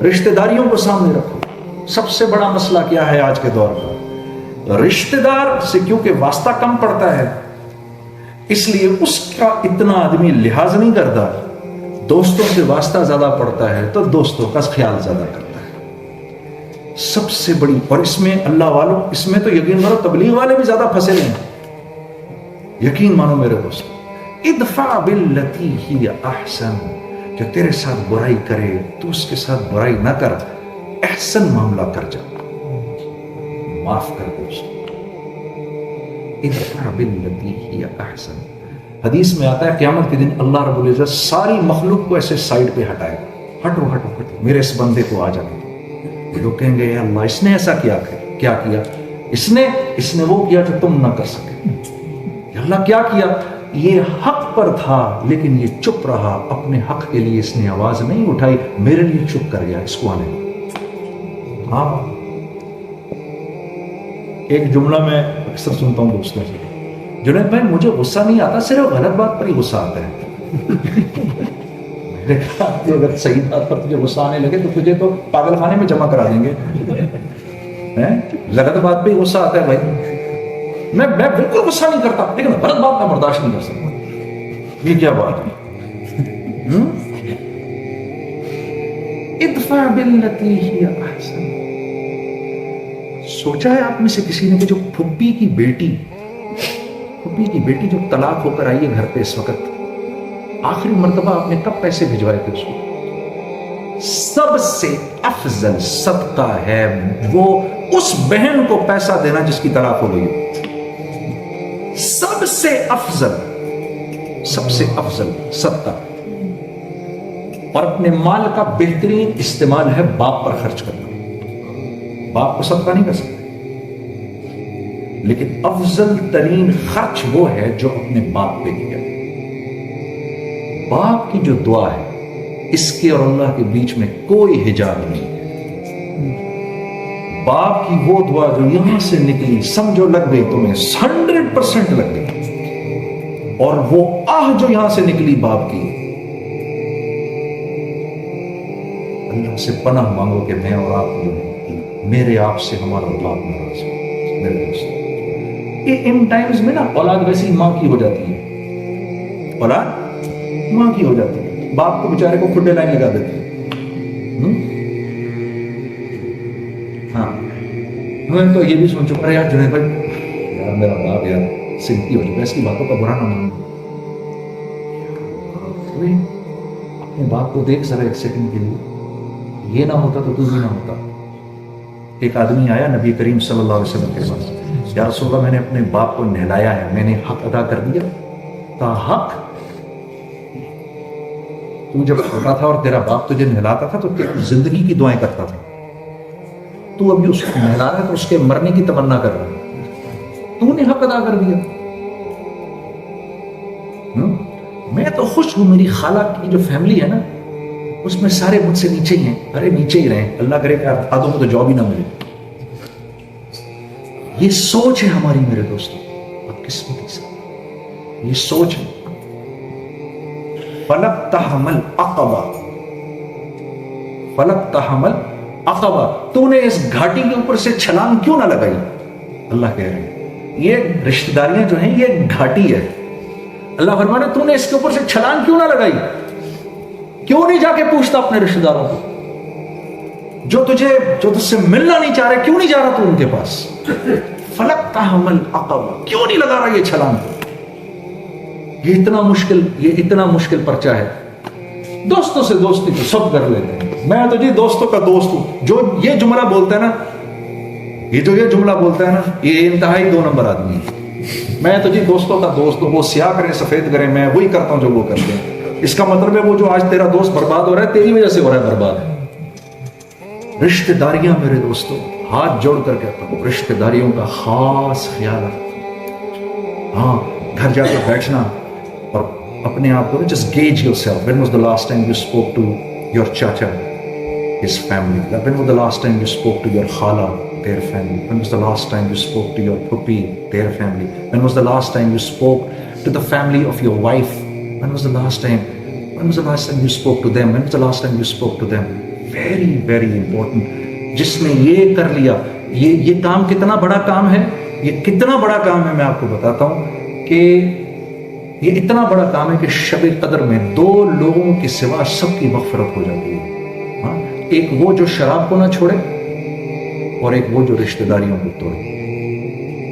رشتہ داریوں کو سامنے رکھو. سب سے بڑا مسئلہ کیا ہے آج کے دور کا؟ رشتہ دار سے کیونکہ واسطہ کم پڑتا ہے اس لیے اس کا اتنا آدمی لحاظ نہیں کرتا. دوستوں سے واسطہ زیادہ پڑتا ہے تو دوستوں کا خیال زیادہ کرتا ہے. سب سے بڑی، اور اس میں اللہ والوں، اس میں تو یقین کرو تبلیغ والے بھی زیادہ پھنسے نہیں ہیں. یقین مانو میرے دوست، ادفع باللتی ہی احسن، جو تیرے ساتھ برائی کرے تو اس کے ساتھ برائی نہ کر، احسن معاملہ کر جا، معاف کر دے اس کو. ادفع باللتی ہی احسن. حدیث میں آتا ہے قیامت کے دن اللہ رب العزت ساری مخلوق کو ایسے سائڈ پہ ہٹائے گا، ہٹو ہٹو ہٹو میرے اس بندے کو آ جانے دو. لوگ کہیں گے اللہ اس نے ایسا کیا اس نے وہ کیا جو تم نہ کر سکے. اللہ کیا کیا؟ یہ حق پر تھا لیکن یہ چپ رہا، اپنے حق کے لیے اس نے آواز نہیں اٹھائی، میرے لیے چپ کر گیا، اس کو آنے دو. ہاں ایک جملہ میں اکثر سنتا ہوں دوستوں سے، جنید بھائی مجھے غصہ نہیں آتا، صرف غلط بات پر ہی غصہ آتا ہے. میں نے کہا اگر صحیح بات پر تجھے غصہ آنے لگے تو تجھے تو پاگل خانے میں جمع کرا دیں گے. غلط بات پہ ہی غصہ آتا ہے بھائی. میں بالکل غصہ نہیں کرتا لیکن غلط بات میں برداشت نہیں کر سکتا. یہ کیا بات ہے؟ ادفع باللتی ہی احسن. سوچا ہے آپ میں سے کسی نے کہ جو پھپھی کی بیٹی جو طلاق ہو کر آئی ہے گھر پہ اس وقت، آخری مرتبہ آپ نے کب پیسے بھجوائے تھے اس کو؟ سب سے افضل صدقہ ہے وہ اس بہن کو پیسہ دینا جس کی طلاق ہو گئی. سب سے افضل صدقہ. اور اپنے مال کا بہترین استعمال ہے باپ پر خرچ کرنا. باپ کو صدقہ نہیں کر سکتے لیکن افضل ترین خرچ وہ ہے جو اپنے باپ پہ کیا. باپ کی جو دعا ہے اس کے اور اللہ کے بیچ میں کوئی حجاب نہیں ہے. باپ کی وہ دعا جو یہاں سے نکلی سمجھو لگ گئی تمہیں 100% لگ گئی، اور وہ آہ جو یہاں سے نکلی باپ کی، اللہ سے پناہ مانگو کہ میں اور آپ جو میرے آپ سے ہمارا باپ ناراض ہو. میرے دوست ان ٹائمز میں نا اولاد ویسی ماں کی ہو جاتی ہے، اولاد ماں کی ہو جاتی ہے. باپ کو بیچارے کو کھڈے لائن لگا دیتی ہے. ہاں میں تو یہ بھی سوچ چکا یار جنید بھائی یار میرا باپ یار سنتی ہو چکا، اس کی باتوں کا برا نہ مانو. اپنے باپ کو دیکھ ذرا ایک سیکنڈ کے لیے، یہ نہ ہوتا تو بھی نہ ہوتا. ایک آدمی آیا نبی کریم صلی اللہ علیہ وسلم کے پاس، یا رسول اللہ میں نے اپنے باپ کو نہلایا ہے، میں نے حق ادا کر دیا؟ کہا حق؟ تو جب چھوٹا تھا اور تیرا باپ تجھے نہلاتا تھا تو تیری زندگی کی دعائیں کرتا تھا، تو ابھی اس کو نہلا رہا ہے تو اس کے مرنے کی تمنا کر رہا ہے، تو نے حق ادا کر دیا. میں تو خوش ہوں، میری خالہ کی جو فیملی ہے نا اس میں سارے مجھ سے نیچے ہی ہیں. ارے نیچے ہی رہیں، اللہ کرے کہ آدھوں کو تو جاب ہی نہ ملے. یہ سوچ ہے ہماری میرے دوستوں، بدقسمتی سے یہ سوچ ہے. فلقتحم العقبہ، تو نے اس گھاٹی کے اوپر سے چھلانگ کیوں نہ لگائی؟ اللہ کہہ رہے ہیں یہ رشتہ داریاں جو ہیں یہ گھاٹی ہے. اللہ فرمانے تو نے اس کے اوپر سے چھلانگ کیوں نہ لگائی؟ کیوں نہیں جا کے پوچھتا اپنے رشتہ داروں کو جو تجھ سے ملنا نہیں چاہ رہے، کیوں نہیں جا رہا تو ان کے پاس؟ فلقتحم العقبہ، کیوں نہیں لگا رہا یہ چھلانگ؟ یہ اتنا مشکل پرچہ ہے. دوستوں سے دوستی تو سب کر لیتے ہیں، میں تو جی دوستوں کا دوست ہوں. جو یہ جملہ بولتا ہے نا یہ انتہائی 2 نمبر آدمی ہے. میں تو جی دوستوں کا دوست ہوں، وہ سیاہ کریں سفید کریں میں وہی کرتا ہوں جو وہ کرتے ہیں. اس کا مطلب ہے وہ جو آج تیرا دوست برباد ہو رہا ہے تیری وجہ سے ہو رہا ہے برباد. رشتہ داریاں میرے دوستوں، ہاتھ جوڑ کر کہتا ہوں رشتہ داریوں کا خاص خیال رکھو. ہاں گھر جا کر بیٹھنا اور اپنے آپ کو just gauge yourself. When was the last time you spoke to your chacha, his family? When was the last time you spoke to your khala, their family? When was the last time you spoke to your puppy, their family? When was the last time you spoke to the family of your wife? When was the last time you spoke to them? When was the last time you spoke to them? very very important. جس نے یہ کر لیا, یہ کام کتنا بڑا کام ہے, یہ کتنا بڑا کام ہے, میں آپ کو بتاتا ہوں کہ یہ اتنا بڑا کام ہے کہ شب قدر میں 2 لوگوں کے سوا سب کی مغفرت ہو جاتی ہے. ہاں, ایک وہ جو شراب کو نہ چھوڑے, اور ایک وہ جو رشتہ داریوں کو توڑے.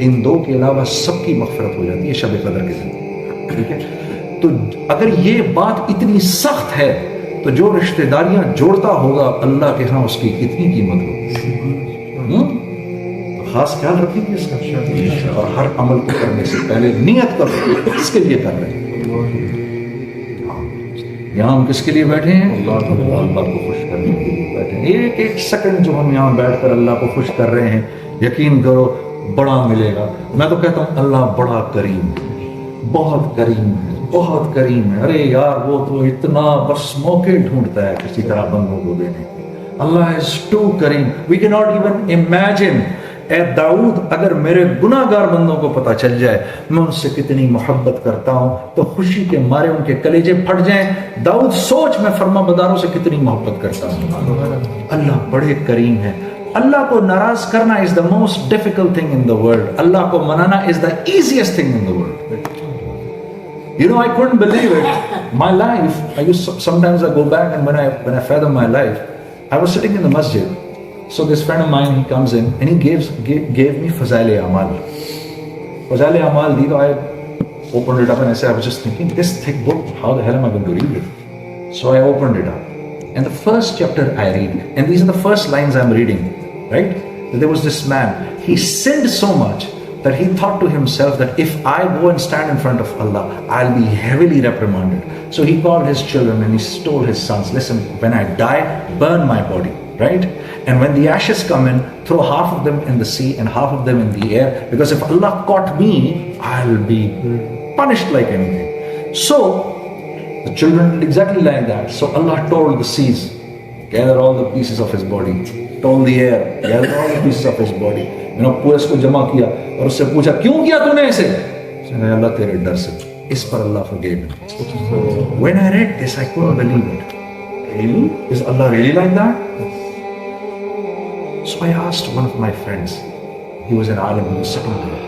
ان 2 کے علاوہ سب کی مغفرت ہو جاتی ہے شب قدر کے دن. ٹھیک ہے, تو اگر یہ بات اتنی سخت ہے تو جو رشتہ داریاں جوڑتا ہوگا اللہ کے ہاں اس کی کتنی قیمت ہوگی. تو خاص خیال رکھیں گے اس کا, اور ہر عمل کو کرنے سے پہلے نیت کرو اس کے لیے کر رہے ہیں. یہاں ہم کس کے لیے بیٹھے ہیں؟ اللہ کو خوش کرنے کے لیے بیٹھے ہیں. ایک سیکنڈ جو ہم یہاں بیٹھ کر اللہ کو خوش کر رہے ہیں, یقین کرو بڑا ملے گا. میں تو کہتا ہوں اللہ بڑا کریم ہے, بہت کریم ہے, بہت کریم ہے. ارے یار وہ تو اتنا بس موقع ڈھونڈتا ہے کسی طرح بندوں کو دینے کے. اللہ is too cream. We cannot even imagine. اے داؤد, اگر میرے گناہ گار بندوں کو پتہ چل جائے میں ان سے کتنی محبت کرتا ہوں تو خوشی کے مارے ان کے کلیجے پھٹ جائیں. داؤد سوچ میں فرما بداروں سے کتنی محبت کرتا ہوں. اللہ بڑے کریم ہے. اللہ کو ناراض کرنا is the most difficult thing in the world. اللہ کو منانا is the easiest thing in the world. You know, I couldn't believe it. My life, sometimes I go back and when I fathom my life, I was sitting in the masjid. So this friend of mine, he comes in and he gave me Fazail Amal. Fazail Amal, I opened it up and I was just thinking, this thick book, how the hell am I going to read it? So I opened it up. And the first chapter I read, and these are the first lines I'm reading, right? There was this man, he sinned so much that he thought to himself that if I go and stand in front of Allah, I'll be heavily reprimanded. So he called his children and he told his sons, listen, when I die, burn my body, right? And when the ashes come in, throw half of them in the sea and half of them in the air, because if Allah caught me, I'll be punished like anything. So the children did exactly like that. So Allah told the seas, gather all the pieces of his body. Told the air, gather all the pieces of his body. پورے اس کو جمع کیا اور اس سے پوچھا کیوں کیا تو نے ایسے؟ اللہ تیرے ڈر سے. اس پر اللہ forgave me. When I read this, I couldn't believe it. Really? Is Allah really like that? So I asked one of my friends. He was an alim, he was sitting there.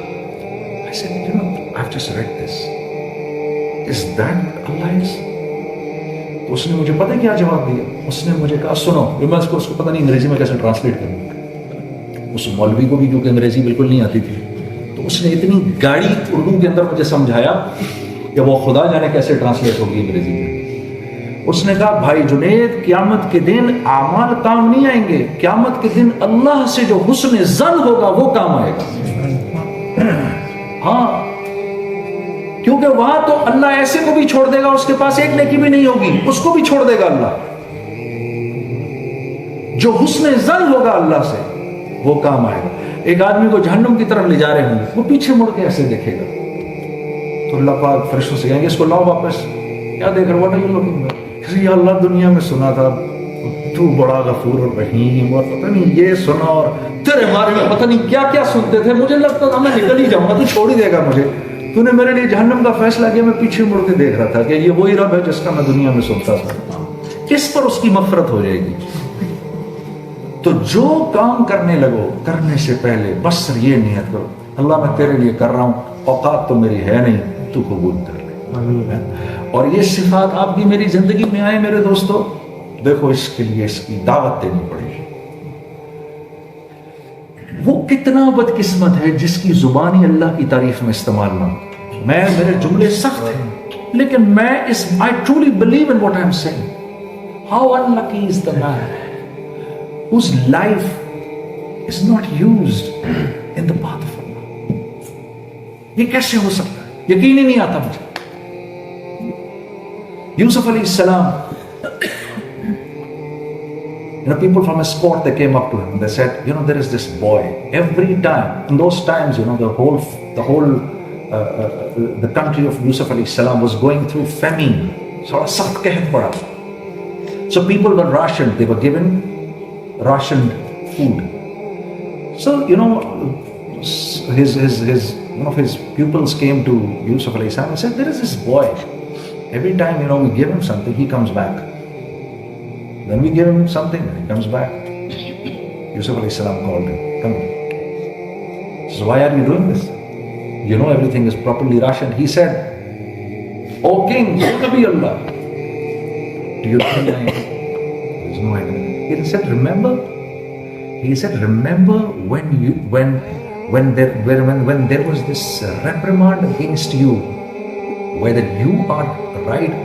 I said, I've just read this. Is that what Allah is? تو اس نے مجھے پتہ کیا جواب دیا. اس نے مجھے کہا سنو, میں اس کو پتہ نہیں انگریزی میں کیسے ٹرانسلیٹ کروں. اس مولوی کو بھی کیونکہ انگریزی بالکل نہیں آتی تھی, تو اس نے اتنی گاڑی اردو کے اندر مجھے سمجھایا کہ وہ خدا جانے کیسے ٹرانسلیٹ ہوگی انگریزی میں. اس نے کہا بھائی جنید, قیامت کے دن اعمال کام نہیں آئیں گے, قیامت کے دن اللہ سے جو حسن ظن ہوگا وہ کام آئے گا. ہاں, کیونکہ وہاں تو اللہ ایسے کو بھی چھوڑ دے گا, اس کے پاس ایک نیکی بھی نہیں ہوگی, اس کو بھی چھوڑ دے گا اللہ. جو حسن ظن ہوگا اللہ سے وہ کام آئے گا. ایک آدمی کو جہنم کی طرف لے جا رہے ہوں گے, وہ پیچھے مڑ کے ایسے دیکھے گا تو اللہ پاک فرشتوں سے کہیں گے اس کو لاؤ واپس. کیا دیکھ رہے, what are you looking at? یا اللہ دنیا میں سنا تھا تو بڑا غفور اور رحیم, اور پتہ نہیں یہ سنا, اور تیرے بارے میں پتہ نہیں کیا کیا سنتے تھے, مجھے لگتا تھا میں نکل ہی جاؤں گا, تو چھوڑ ہی دے گا مجھے. تو نے میرے لیے جہنم کا فیصلہ کیا, میں پیچھے مڑ کے دیکھ رہا تھا کہ یہ وہی رب ہے جس کا میں دنیا میں سنتا تھا. اس پر اس کی مغفرت ہو جائے گی. تو جو کام کرنے لگو, کرنے سے پہلے بس یہ نیت کرو, اللہ میں تیرے لیے کر رہا ہوں, اوقات تو میری ہے نہیں, تو قبول کر لے. اور یہ صفات آپ کی میری زندگی میں آئے میرے دوستو, دیکھو اس کے لیے اس کی دعوت دینی پڑے گی. وہ کتنا بدقسمت ہے جس کی زبانی اللہ کی تعریف میں استعمال نہ ہو. میرے جملے سخت ہیں لیکن میں I truly believe in what I'm saying. How unlucky is the man whose life is not used in the path of Allah. یہ کیسے ہو سکتا ہے, یقین ہی نہیں آتا مجھے. Yusuf alayhi salam, people from his court, they came up to him and they said, there is this boy. Every time, in those times, the country of Yusuf alayhi salam was going through famine. So people were rationed, they were given rationed food. So, one of his pupils came to Yusuf alayhi salam and said, there is this boy. Every time, we give him something, he comes back. Then we give him something, and he comes back. Yusuf alayhi salam called him, come on. He says, why are you doing this? You know everything is properly rationed. He said, O king, O Nabi Allah, do you think I am? There's no idea. He said, remember? He said, remember when there was this reprimand against you, whether you are right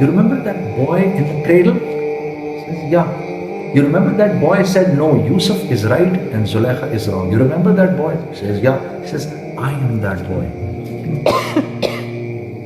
You remember that boy in the cradle? He says, yeah. You remember that boy said, no, Yusuf is right and Zulaikha is wrong. You remember that boy? He says, yeah. He says, I am that boy.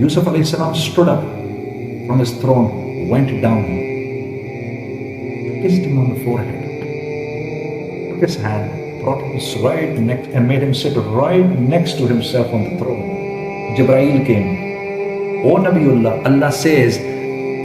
Yusuf alayhi salam stood up from his throne, went down, kissed him on the forehead, took his hand, brought him right next and made him sit right next to himself on the throne. Jibreel came. O Nabiullah, Allah says,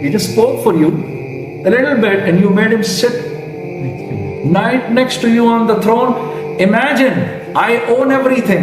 He just spoke for you a little bit and you made him sit right next to you on the throne. Imagine, I own everything.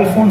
iPhone